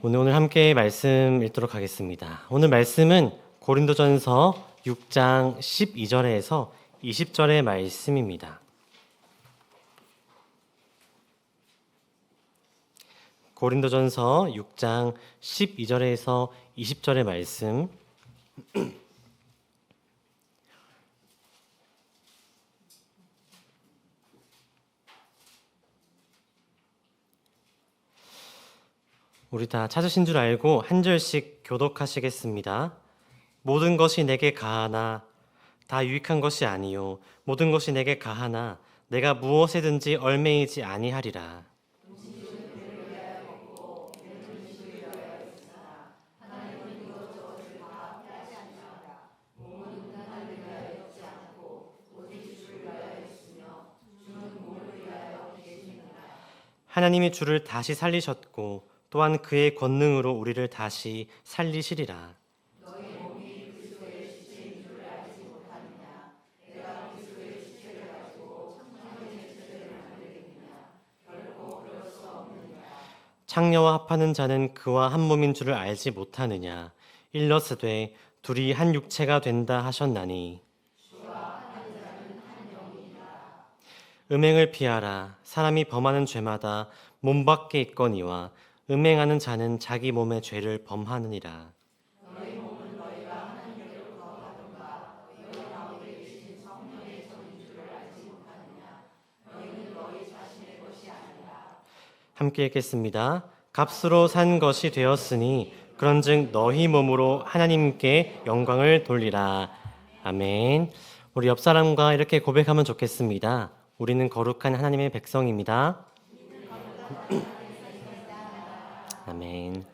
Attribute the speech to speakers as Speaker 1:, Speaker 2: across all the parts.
Speaker 1: 오늘 함께 말씀 읽도록 하겠습니다. 오늘 말씀은 고린도전서 6장 12절에서 20절의 말씀입니다. 고린도전서 6장 12절에서 20절의 말씀. 우리 다 찾으신 줄 알고 한 절씩 교독하시겠습니다. 모든 것이 내게 가하나 다 유익한 것이 아니요 모든 것이 내게 가하나 내가 무엇에든지 얽매이지 아니하리라. 하나님이 주를 다시 살리셨고 또한 그의 권능으로 우리를 다시 살리시리라. 창녀와 합하는 자는 그와 한 몸인 줄을 알지 못하느냐. 일러스되 둘이 한 육체가 된다 하셨나니. 음행을 피하라. 사람이 범하는 죄마다 몸 밖에 있거니와 음행하는 자는 자기 몸의 죄를 범하느니라. 함께 읽겠습니다. 값으로 산 것이 되었으니 그런즉 너희 몸으로 하나님께 영광을 돌리라. 아멘. 우리 옆 사람과 이렇게 고백하면 좋겠습니다. 우리는 거룩한 하나님의 백성입니다. 아멘.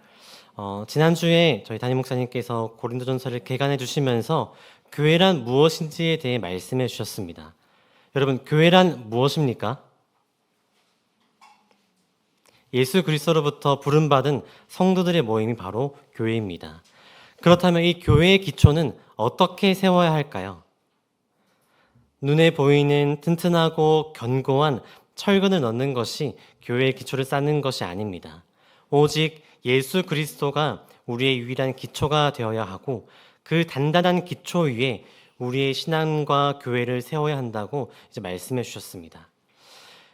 Speaker 1: 지난주에 저희 담임 목사님께서 고린도전서를 개관해 주시면서 교회란 무엇인지에 대해 말씀해 주셨습니다. 여러분, 교회란 무엇입니까? 예수 그리스도로부터 부름받은 성도들의 모임이 바로 교회입니다. 그렇다면 이 교회의 기초는 어떻게 세워야 할까요? 눈에 보이는 튼튼하고 견고한 철근을 넣는 것이 교회의 기초를 쌓는 것이 아닙니다. 오직 예수 그리스도가 우리의 유일한 기초가 되어야 하고 그 단단한 기초 위에 우리의 신앙과 교회를 세워야 한다고 이제 말씀해 주셨습니다.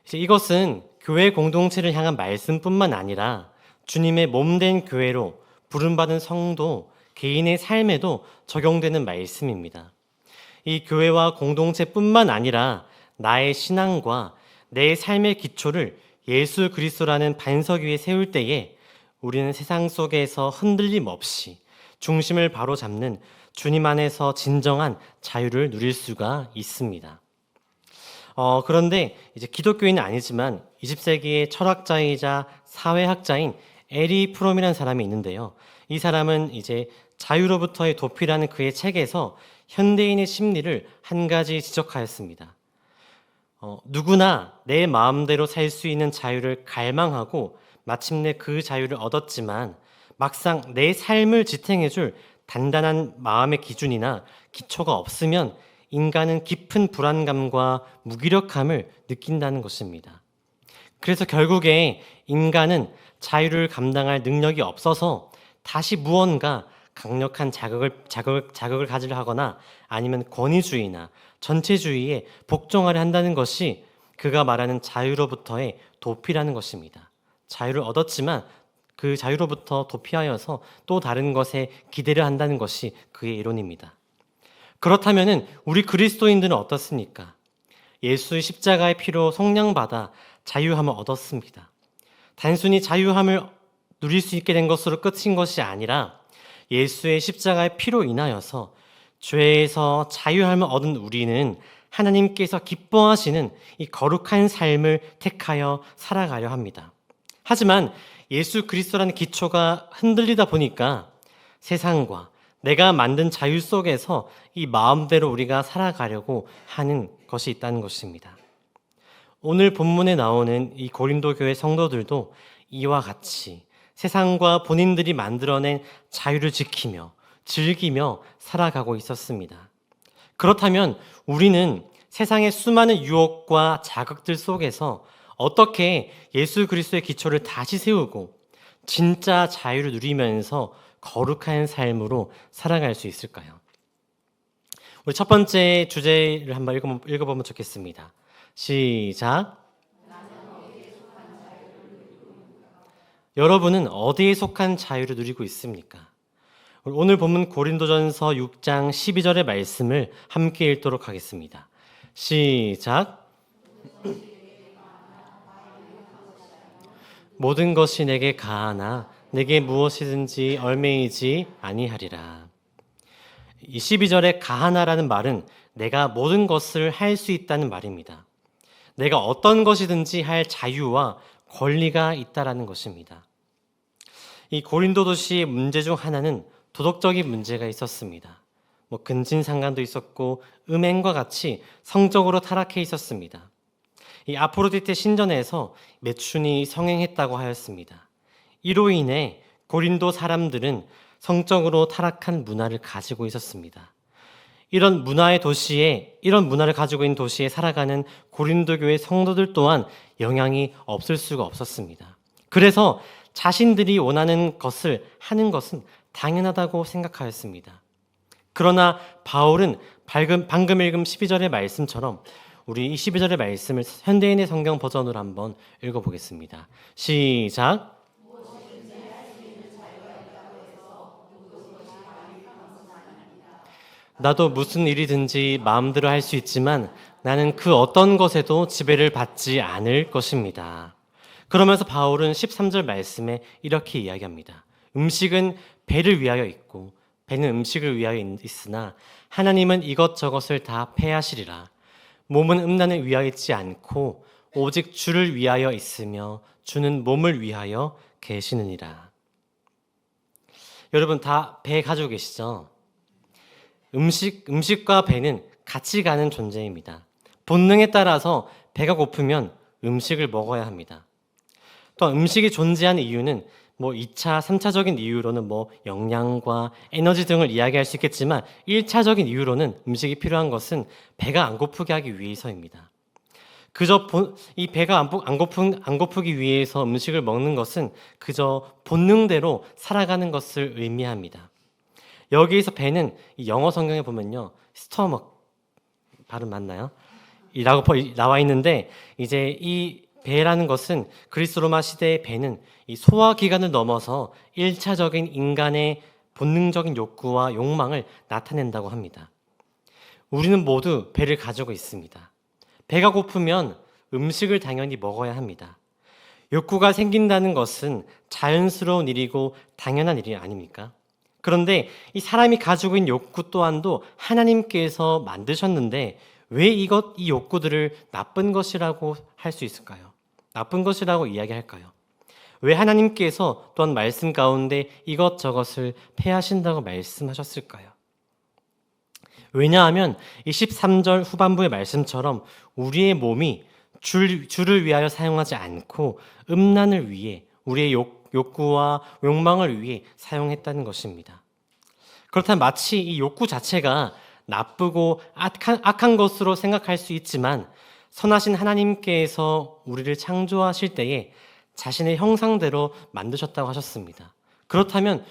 Speaker 1: 이제 이것은 교회 공동체를 향한 말씀뿐만 아니라 주님의 몸된 교회로 부름받은 성도 개인의 삶에도 적용되는 말씀입니다. 이 교회와 공동체뿐만 아니라 나의 신앙과 내 삶의 기초를 예수 그리스도라는 반석 위에 세울 때에 우리는 세상 속에서 흔들림 없이 중심을 바로 잡는 주님 안에서 진정한 자유를 누릴 수가 있습니다. 그런데 이제 기독교인은 아니지만 20세기의 철학자이자 사회학자인 에리 프롬이라는 사람이 있는데요. 이 사람은 이제 자유로부터의 도피라는 그의 책에서 현대인의 심리를 한 가지 지적하였습니다. 누구나 내 마음대로 살 수 있는 자유를 갈망하고 마침내 그 자유를 얻었지만 막상 내 삶을 지탱해줄 단단한 마음의 기준이나 기초가 없으면 인간은 깊은 불안감과 무기력함을 느낀다는 것입니다. 그래서 결국에 인간은 자유를 감당할 능력이 없어서 다시 무언가 강력한 자극을 가지려 하거나 아니면 권위주의나 전체주의에 복종하려 한다는 것이 그가 말하는 자유로부터의 도피라는 것입니다. 자유를 얻었지만 그 자유로부터 도피하여서 또 다른 것에 기대려 한다는 것이 그의 이론입니다. 그렇다면 우리 그리스도인들은 어떻습니까? 예수의 십자가의 피로 속량받아 자유함을 얻었습니다. 단순히 자유함을 누릴 수 있게 된 것으로 끝인 것이 아니라 예수의 십자가의 피로 인하여서 죄에서 자유함을 얻은 우리는 하나님께서 기뻐하시는 이 거룩한 삶을 택하여 살아가려 합니다. 하지만 예수 그리스도라는 기초가 흔들리다 보니까 세상과 내가 만든 자유 속에서 이 마음대로 우리가 살아가려고 하는 것이 있다는 것입니다. 오늘 본문에 나오는 이 고린도 교회 성도들도 이와 같이 세상과 본인들이 만들어낸 자유를 지키며 즐기며 살아가고 있었습니다. 그렇다면 우리는 세상의 수많은 유혹과 자극들 속에서 어떻게 예수 그리스도의 기초를 다시 세우고 진짜 자유를 누리면서 거룩한 삶으로 살아갈 수 있을까요? 우리 첫 번째 주제를 한번 읽어보면 좋겠습니다. 시작. 여러분은 어디에 속한 자유를 누리고 있습니까? 오늘 본문 고린도전서 6장 12절의 말씀을 함께 읽도록 하겠습니다. 시작. 모든 것이 내게 가하나 내게 무엇이든지 얼매이지 아니하리라. 이 12절의 가하나라는 말은 내가 모든 것을 할 수 있다는 말입니다. 내가 어떤 것이든지 할 자유와 권리가 있다라는 것입니다. 이 고린도 도시의 문제 중 하나는 도덕적인 문제가 있었습니다. 근친상간도 있었고 음행과 같이 성적으로 타락해 있었습니다. 이 아프로디테 신전에서 매춘이 성행했다고 하였습니다. 이로 인해 고린도 사람들은 성적으로 타락한 문화를 가지고 있었습니다. 이런 문화를 가지고 있는 도시에 살아가는 고린도 교회 성도들 또한 영향이 없을 수가 없었습니다. 그래서 자신들이 원하는 것을 하는 것은 당연하다고 생각하였습니다. 그러나 바울은 방금 읽은 12절의 말씀처럼 우리 이 12절의 말씀을 현대인의 성경 버전으로 한번 읽어보겠습니다. 시작. 나도 무슨 일이든지 마음대로 할 수 있지만 나는 그 어떤 것에도 지배를 받지 않을 것입니다. 그러면서 바울은 13절 말씀에 이렇게 이야기합니다. 음식은 배를 위하여 있고 배는 음식을 위하여 있으나 하나님은 이것저것을 다 패하시리라. 몸은 음란을 위하여 있지 않고 오직 주를 위하여 있으며 주는 몸을 위하여 계시느니라. 여러분 다 배 가지고 계시죠? 음식과 배는 같이 가는 존재입니다. 본능에 따라서 배가 고프면 음식을 먹어야 합니다. 또 음식이 존재하는 이유는 2차, 3차적인 이유로는 영양과 에너지 등을 이야기할 수 있겠지만 1차적인 이유로는 음식이 필요한 것은 배가 안 고프게 하기 위해서입니다. 그저 이 배가 안 고프기 위해서 음식을 먹는 것은 그저 본능대로 살아가는 것을 의미합니다. 여기에서 배는 영어 성경에 보면요, 스토먹 발음 맞나요? 이라고 나와 있는데 이제 이 배라는 것은 그리스 로마 시대의 배는 이 소화 기관을 넘어서 1차적인 인간의 본능적인 욕구와 욕망을 나타낸다고 합니다. 우리는 모두 배를 가지고 있습니다. 배가 고프면 음식을 당연히 먹어야 합니다. 욕구가 생긴다는 것은 자연스러운 일이고 당연한 일이 아닙니까? 그런데 이 사람이 가지고 있는 욕구 또한도 하나님께서 만드셨는데 왜 이 욕구들을 나쁜 것이라고 할 수 있을까요? 나쁜 것이라고 이야기할까요? 왜 하나님께서 또한 말씀 가운데 이것저것을 패하신다고 말씀하셨을까요? 왜냐하면 이 13절 후반부의 말씀처럼 우리의 몸이 주를 위하여 사용하지 않고 음란을 위해 우리의 욕구와 욕망을 위해 사용했다는 것입니다. 그렇다면 마치 이 욕구 자체가 나쁘고 악한 것으로 생각할 수 있지만 선하신 하나님께서 우리를 창조하실 때에 자신의 형상대로 만드셨다고 하셨습니다. 그렇다면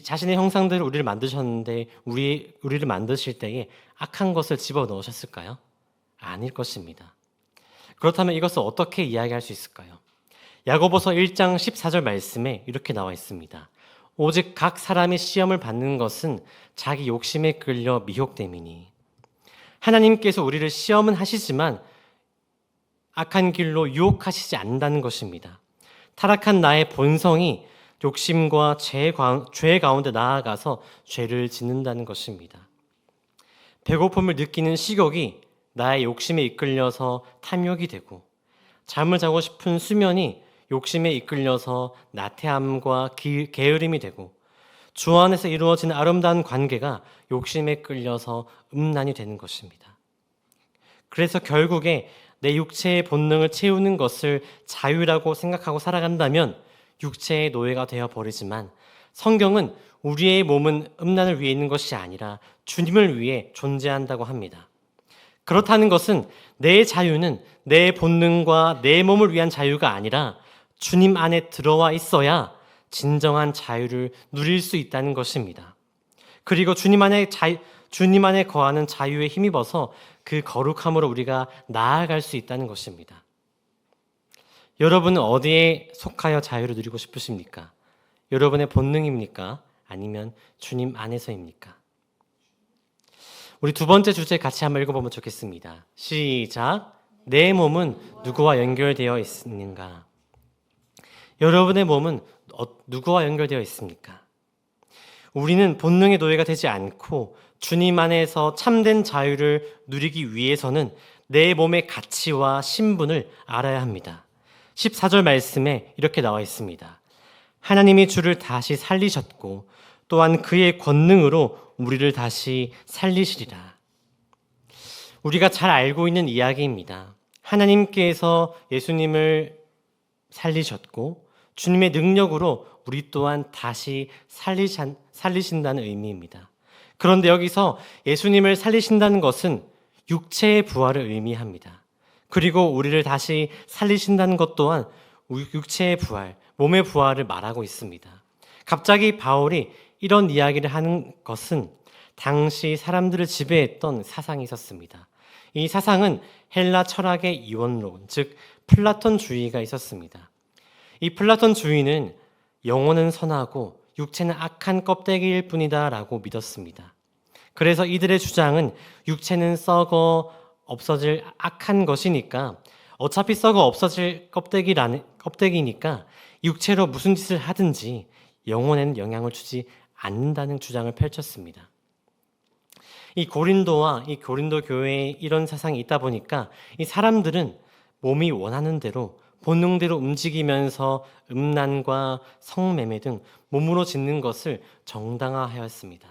Speaker 1: 자신의 형상대로 우리를 만드셨는데 우리를 만드실 때에 악한 것을 집어넣으셨을까요? 아닐 것입니다. 그렇다면 이것을 어떻게 이야기할 수 있을까요? 야고보서 1장 14절 말씀에 이렇게 나와 있습니다. 오직 각 사람이 시험을 받는 것은 자기 욕심에 끌려 미혹됨이니. 하나님께서 우리를 시험은 하시지만 악한 길로 유혹하시지 않는다는 것입니다. 타락한 나의 본성이 욕심과 죄 가운데 나아가서 죄를 짓는다는 것입니다. 배고픔을 느끼는 식욕이 나의 욕심에 이끌려서 탐욕이 되고, 잠을 자고 싶은 수면이 욕심에 이끌려서 나태함과 게으름이 되고, 주 안에서 이루어지는 아름다운 관계가 욕심에 끌려서 음란이 되는 것입니다. 그래서 결국에 내 육체의 본능을 채우는 것을 자유라고 생각하고 살아간다면 육체의 노예가 되어버리지만, 성경은 우리의 몸은 음란을 위해 있는 것이 아니라 주님을 위해 존재한다고 합니다. 그렇다는 것은 내 자유는 내 본능과 내 몸을 위한 자유가 아니라 주님 안에 들어와 있어야 진정한 자유를 누릴 수 있다는 것입니다. 그리고 주님 안에 거하는 자유에 힘입어서 그 거룩함으로 우리가 나아갈 수 있다는 것입니다. 여러분은 어디에 속하여 자유를 누리고 싶으십니까? 여러분의 본능입니까? 아니면 주님 안에서입니까? 우리 두 번째 주제 같이 한번 읽어보면 좋겠습니다. 시작. 내 몸은 누구와 연결되어 있는가? 여러분의 몸은 누구와 연결되어 있습니까? 우리는 본능의 노예가 되지 않고 주님 안에서 참된 자유를 누리기 위해서는 내 몸의 가치와 신분을 알아야 합니다. 14절 말씀에 이렇게 나와 있습니다. 하나님이 주를 다시 살리셨고 또한 그의 권능으로 우리를 다시 살리시리라. 우리가 잘 알고 있는 이야기입니다. 하나님께서 예수님을 살리셨고 주님의 능력으로 우리 또한 다시 살리신다는 의미입니다. 그런데 여기서 예수님을 살리신다는 것은 육체의 부활을 의미합니다. 그리고 우리를 다시 살리신다는 것 또한 육체의 부활, 몸의 부활을 말하고 있습니다. 갑자기 바울이 이런 이야기를 하는 것은 당시 사람들을 지배했던 사상이 있었습니다. 이 사상은 헬라 철학의 이원론, 즉 플라톤주의가 있었습니다. 이 플라톤주의는 영혼은 선하고 육체는 악한 껍데기일 뿐이다 라고 믿었습니다. 그래서 이들의 주장은 육체는 썩어 없어질 악한 것이니까 어차피 썩어 없어질 껍데기니까 육체로 무슨 짓을 하든지 영혼에는 영향을 주지 않는다는 주장을 펼쳤습니다. 이 고린도와 이 고린도 교회에 이런 사상이 있다 보니까 이 사람들은 몸이 원하는 대로 본능대로 움직이면서 음란과 성매매 등 몸으로 짓는 것을 정당화하였습니다.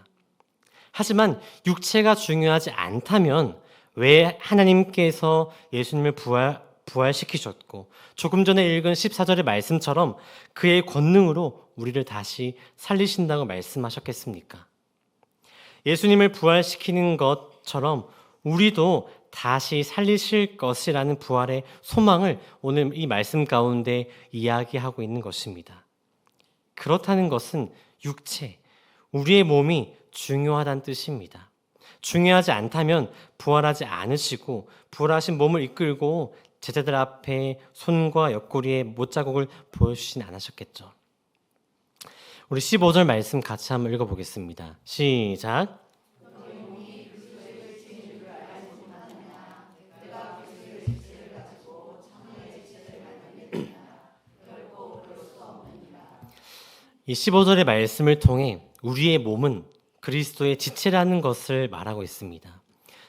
Speaker 1: 하지만 육체가 중요하지 않다면 왜 하나님께서 예수님을 부활시키셨고 조금 전에 읽은 14절의 말씀처럼 그의 권능으로 우리를 다시 살리신다고 말씀하셨겠습니까? 예수님을 부활시키는 것처럼 우리도 다시 살리실 것이라는 부활의 소망을 오늘 이 말씀 가운데 이야기하고 있는 것입니다. 그렇다는 것은 육체, 우리의 몸이 중요하다는 뜻입니다. 중요하지 않다면 부활하지 않으시고 부활하신 몸을 이끌고 제자들 앞에 손과 옆구리에 못자국을 보여주진 않으셨겠죠. 우리 15절 말씀 같이 한번 읽어보겠습니다. 시작. 이 15절의 말씀을 통해 우리의 몸은 그리스도의 지체라는 것을 말하고 있습니다.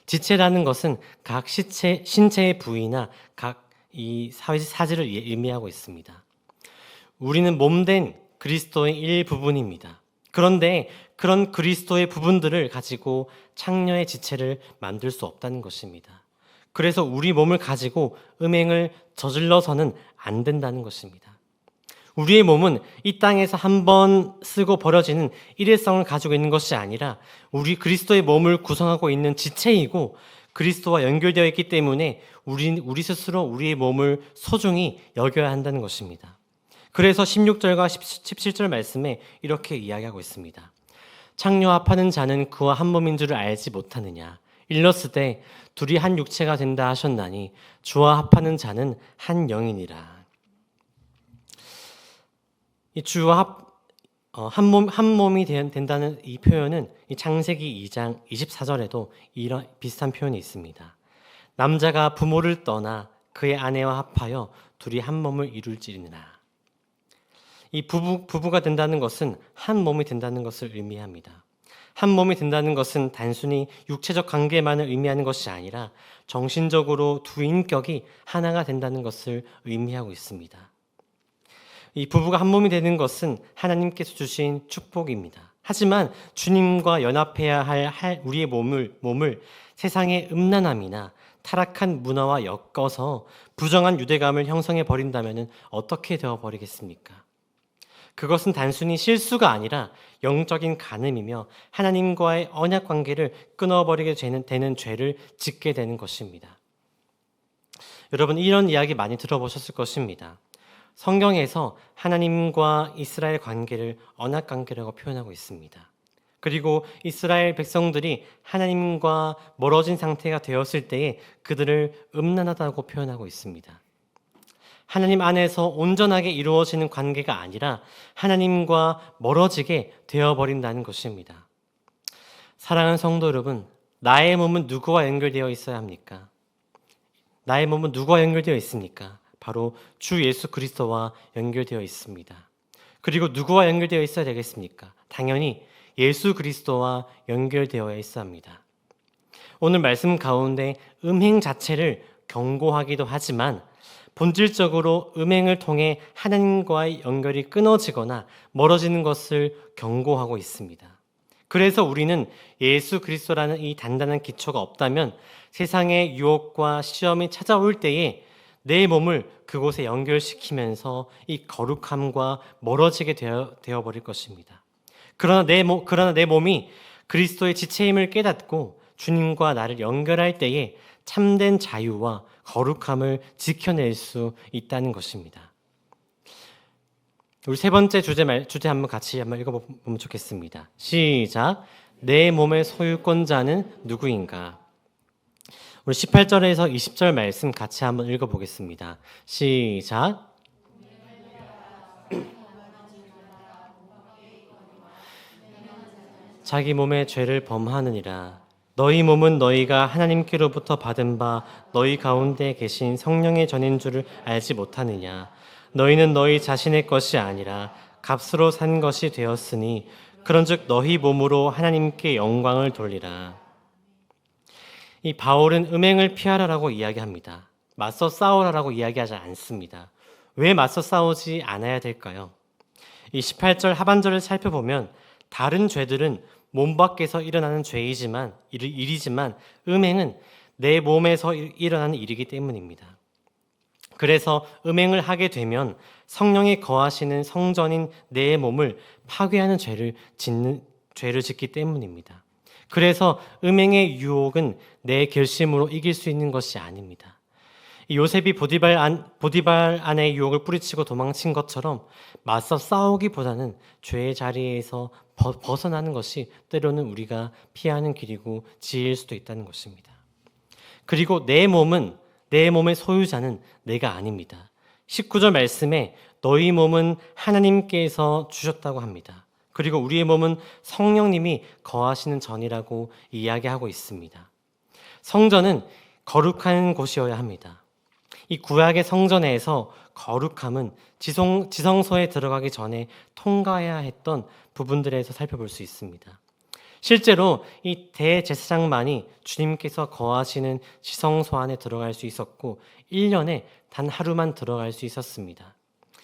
Speaker 1: 지체라는 것은 각 신체의 부위나 각 이 사지를 의미하고 있습니다. 우리는 몸된 그리스도의 일부분입니다. 그런데 그런 그리스도의 부분들을 가지고 창녀의 지체를 만들 수 없다는 것입니다. 그래서 우리 몸을 가지고 음행을 저질러서는 안 된다는 것입니다. 우리의 몸은 이 땅에서 한 번 쓰고 버려지는 일회성을 가지고 있는 것이 아니라 우리 그리스도의 몸을 구성하고 있는 지체이고 그리스도와 연결되어 있기 때문에 우리 스스로 우리의 몸을 소중히 여겨야 한다는 것입니다. 그래서 16절과 17절 말씀에 이렇게 이야기하고 있습니다. 창녀 합하는 자는 그와 한 몸인 줄을 알지 못하느냐. 일렀으되 둘이 한 육체가 된다 하셨나니 주와 합하는 자는 한 영이니라. 이 주와 한 몸이 된다는 이 표현은 이 창세기 2장 24절에도 이런 비슷한 표현이 있습니다. 남자가 부모를 떠나 그의 아내와 합하여 둘이 한 몸을 이룰지니라. 이 부부가 된다는 것은 한 몸이 된다는 것을 의미합니다. 한 몸이 된다는 것은 단순히 육체적 관계만을 의미하는 것이 아니라 정신적으로 두 인격이 하나가 된다는 것을 의미하고 있습니다. 이 부부가 한 몸이 되는 것은 하나님께서 주신 축복입니다. 하지만 주님과 연합해야 할 우리의 몸을 세상의 음란함이나 타락한 문화와 엮어서 부정한 유대감을 형성해 버린다면 어떻게 되어 버리겠습니까? 그것은 단순히 실수가 아니라 영적인 간음이며 하나님과의 언약 관계를 끊어버리게 되는 죄를 짓게 되는 것입니다. 여러분 이런 이야기 많이 들어보셨을 것입니다. 성경에서 하나님과 이스라엘 관계를 언약 관계라고 표현하고 있습니다. 그리고 이스라엘 백성들이 하나님과 멀어진 상태가 되었을 때에 그들을 음란하다고 표현하고 있습니다. 하나님 안에서 온전하게 이루어지는 관계가 아니라 하나님과 멀어지게 되어버린다는 것입니다. 사랑하는 성도 여러분, 나의 몸은 누구와 연결되어 있어야 합니까? 나의 몸은 누구와 연결되어 있습니까? 바로 주 예수 그리스도와 연결되어 있습니다. 그리고 누구와 연결되어 있어야 되겠습니까? 당연히 예수 그리스도와 연결되어야 있어야 합니다. 오늘 말씀 가운데 음행 자체를 경고하기도 하지만 본질적으로 음행을 통해 하나님과의 연결이 끊어지거나 멀어지는 것을 경고하고 있습니다. 그래서 우리는 예수 그리스도라는 이 단단한 기초가 없다면 세상의 유혹과 시험이 찾아올 때에 내 몸을 그곳에 연결시키면서 이 거룩함과 멀어지게 되어버릴 것입니다. 그러나 내 몸이 그리스도의 지체임을 깨닫고 주님과 나를 연결할 때에 참된 자유와 거룩함을 지켜낼 수 있다는 것입니다. 우리 세 번째 주제 한번 같이 읽어보면 좋겠습니다. 시작. 내 몸의 소유권자는 누구인가? 우리 18절에서 20절 말씀 같이 한번 읽어보겠습니다. 시작. 자기 몸의 죄를 범하느니라. 너희 몸은 너희가 하나님께로부터 받은 바 너희 가운데 계신 성령의 전인 줄을 알지 못하느냐. 너희는 너희 자신의 것이 아니라 값으로 산 것이 되었으니 그런즉 너희 몸으로 하나님께 영광을 돌리라. 이 바울은 음행을 피하라라고 이야기합니다. 맞서 싸우라라고 이야기하지 않습니다. 왜 맞서 싸우지 않아야 될까요? 이 18절 하반절을 살펴보면 다른 죄들은 몸 밖에서 일어나는 죄이지만 일이지만 음행은 내 몸에서 일어나는 일이기 때문입니다. 그래서 음행을 하게 되면 성령이 거하시는 성전인 내 몸을 파괴하는 죄를 짓기 때문입니다. 그래서 음행의 유혹은 내 결심으로 이길 수 있는 것이 아닙니다. 요셉이 보디발 안의 유혹을 뿌리치고 도망친 것처럼 맞서 싸우기보다는 죄의 자리에서 벗어나는 것이 때로는 우리가 피하는 길이고 지혜일 수도 있다는 것입니다. 그리고 내 몸의 소유자는 내가 아닙니다. 19절 말씀에 너희 몸은 하나님께서 주셨다고 합니다. 그리고 우리의 몸은 성령님이 거하시는 전이라고 이야기하고 있습니다. 성전은 거룩한 곳이어야 합니다. 이 구약의 성전에서 거룩함은 지성소에 들어가기 전에 통과해야 했던 부분들에서 살펴볼 수 있습니다. 실제로 이 대제사장만이 주님께서 거하시는 지성소 안에 들어갈 수 있었고 1년에 단 하루만 들어갈 수 있었습니다.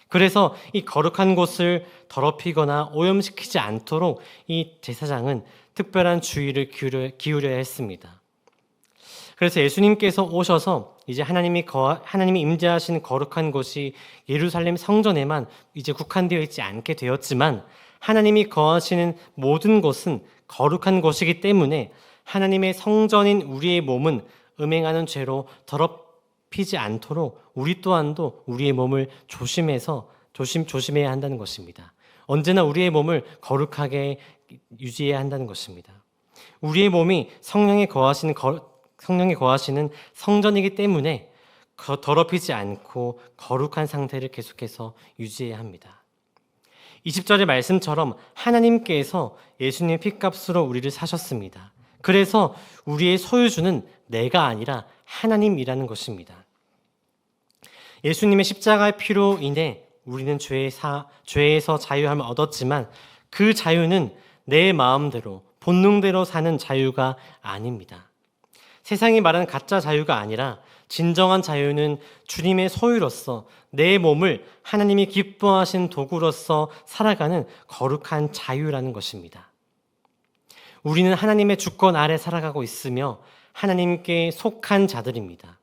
Speaker 1: 그래서 이 거룩한 곳을 더럽히거나 오염시키지 않도록 이 제사장은 특별한 주의를 기울여야 했습니다. 그래서 예수님께서 오셔서 이제 하나님이 임재하시는 거룩한 곳이 예루살렘 성전에만 이제 국한되어 있지 않게 되었지만 하나님이 거하시는 모든 곳은 거룩한 곳이기 때문에 하나님의 성전인 우리의 몸은 음행하는 죄로 더럽히지 않도록 우리 또한도 우리의 몸을 조심해야 한다는 것입니다. 언제나 우리의 몸을 거룩하게 유지해야 한다는 것입니다. 우리의 몸이 성령이 거하시는 성전이기 때문에 더럽히지 않고 거룩한 상태를 계속해서 유지해야 합니다. 20절의 말씀처럼 하나님께서 예수님의 피값으로 우리를 사셨습니다. 그래서 우리의 소유주는 내가 아니라 하나님이라는 것입니다. 예수님의 십자가의 피로 인해 우리는 죄에서 자유함을 얻었지만 그 자유는 내 마음대로 본능대로 사는 자유가 아닙니다. 세상이 말하는 가짜 자유가 아니라 진정한 자유는 주님의 소유로서 내 몸을 하나님이 기뻐하신 도구로서 살아가는 거룩한 자유라는 것입니다. 우리는 하나님의 주권 아래 살아가고 있으며 하나님께 속한 자들입니다.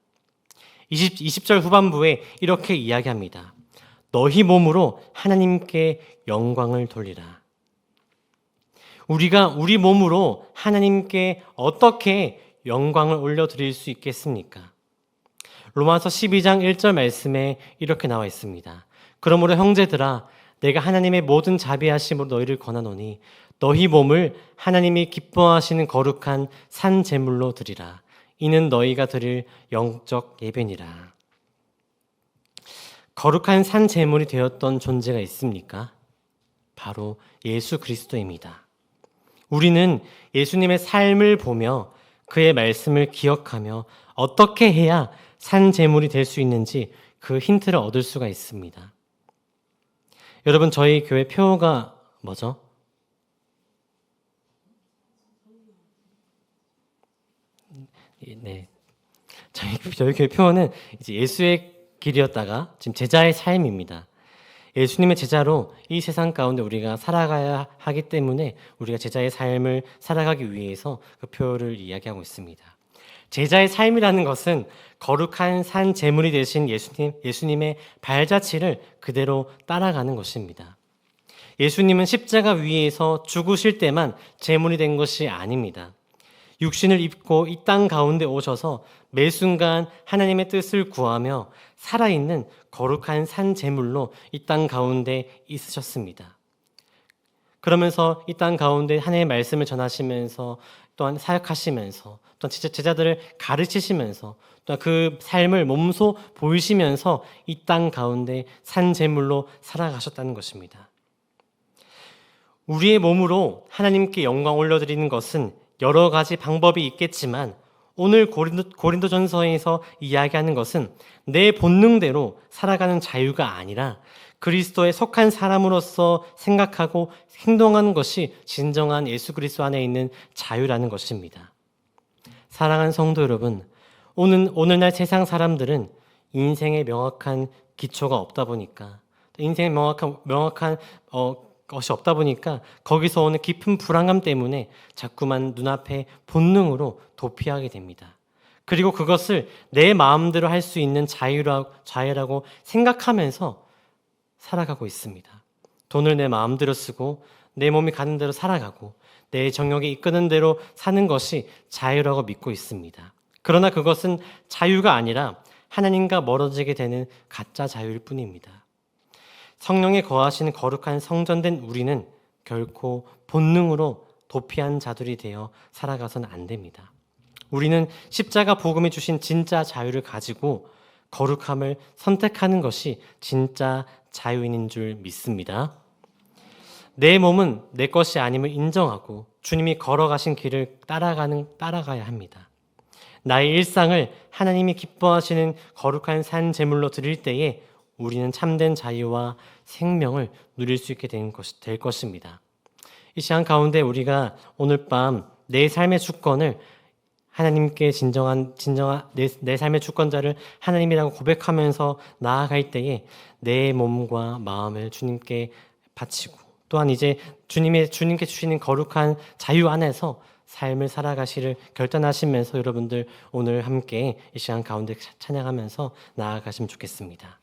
Speaker 1: 20절 후반부에 이렇게 이야기합니다. 너희 몸으로 하나님께 영광을 돌리라. 우리가 우리 몸으로 하나님께 어떻게 영광을 올려드릴 수 있겠습니까? 로마서 12장 1절 말씀에 이렇게 나와 있습니다. 그러므로 형제들아 내가 하나님의 모든 자비하심으로 너희를 권하노니 너희 몸을 하나님이 기뻐하시는 거룩한 산 제물로 드리라. 이는 너희가 드릴 영적 예배니라. 거룩한 산 제물이 되었던 존재가 있습니까? 바로 예수 그리스도입니다. 우리는 예수님의 삶을 보며 그의 말씀을 기억하며 어떻게 해야 산 제물이 될 수 있는지 그 힌트를 얻을 수가 있습니다. 여러분, 저희 교회 표어가 뭐죠? 네. 저희 교회 표어는 이제 예수의 길이었다가 지금 제자의 삶입니다. 예수님의 제자로 이 세상 가운데 우리가 살아가야 하기 때문에 우리가 제자의 삶을 살아가기 위해서 그 표어를 이야기하고 있습니다. 제자의 삶이라는 것은 거룩한 산 제물이 되신 예수님의 발자취를 그대로 따라가는 것입니다. 예수님은 십자가 위에서 죽으실 때만 제물이 된 것이 아닙니다. 육신을 입고 이 땅 가운데 오셔서 매 순간 하나님의 뜻을 구하며 살아있는 거룩한 산 제물로 이 땅 가운데 있으셨습니다. 그러면서 이 땅 가운데 하나님의 말씀을 전하시면서 또한 사역하시면서 또한 제자들을 가르치시면서 또한 그 삶을 몸소 보이시면서 이 땅 가운데 산 제물로 살아가셨다는 것입니다. 우리의 몸으로 하나님께 영광 올려드리는 것은 여러 가지 방법이 있겠지만 오늘 고린도전서에서 이야기하는 것은 내 본능대로 살아가는 자유가 아니라 그리스도에 속한 사람으로서 생각하고 행동하는 것이 진정한 예수 그리스도 안에 있는 자유라는 것입니다. 사랑하는 성도 여러분, 오늘날 세상 사람들은 인생에 명확한 기초가 없다 보니까 인생에 명확한 것이 없다 보니까 거기서 오는 깊은 불안감 때문에 자꾸만 눈앞에 본능으로 도피하게 됩니다. 그리고 그것을 내 마음대로 할 수 있는 자유라고 생각하면서 살아가고 있습니다. 돈을 내 마음대로 쓰고 내 몸이 가는 대로 살아가고 내 정욕이 이끄는 대로 사는 것이 자유라고 믿고 있습니다. 그러나 그것은 자유가 아니라 하나님과 멀어지게 되는 가짜 자유일 뿐입니다. 성령에 거하시는 거룩한 성전된 우리는 결코 본능으로 도피한 자들이 되어 살아가서는 안 됩니다. 우리는 십자가 복음이 주신 진짜 자유를 가지고 거룩함을 선택하는 것이 진짜 자유인인 줄 믿습니다. 내 몸은 내 것이 아님을 인정하고 주님이 걸어가신 길을 따라가야 합니다. 나의 일상을 하나님이 기뻐하시는 거룩한 산 제물로 드릴 때에 우리는 참된 자유와 생명을 누릴 수 있게 될 것입니다. 이 시간 가운데 우리가 오늘 밤 내 삶의 주권을 하나님께 진정한 내 삶의 주권자를 하나님이라고 고백하면서 나아갈 때에 내 몸과 마음을 주님께 바치고 또한 이제 주님께 주시는 거룩한 자유 안에서 삶을 살아가시를 결단하시면서 여러분들 오늘 함께 이 시간 가운데 찬양하면서 나아가시면 좋겠습니다.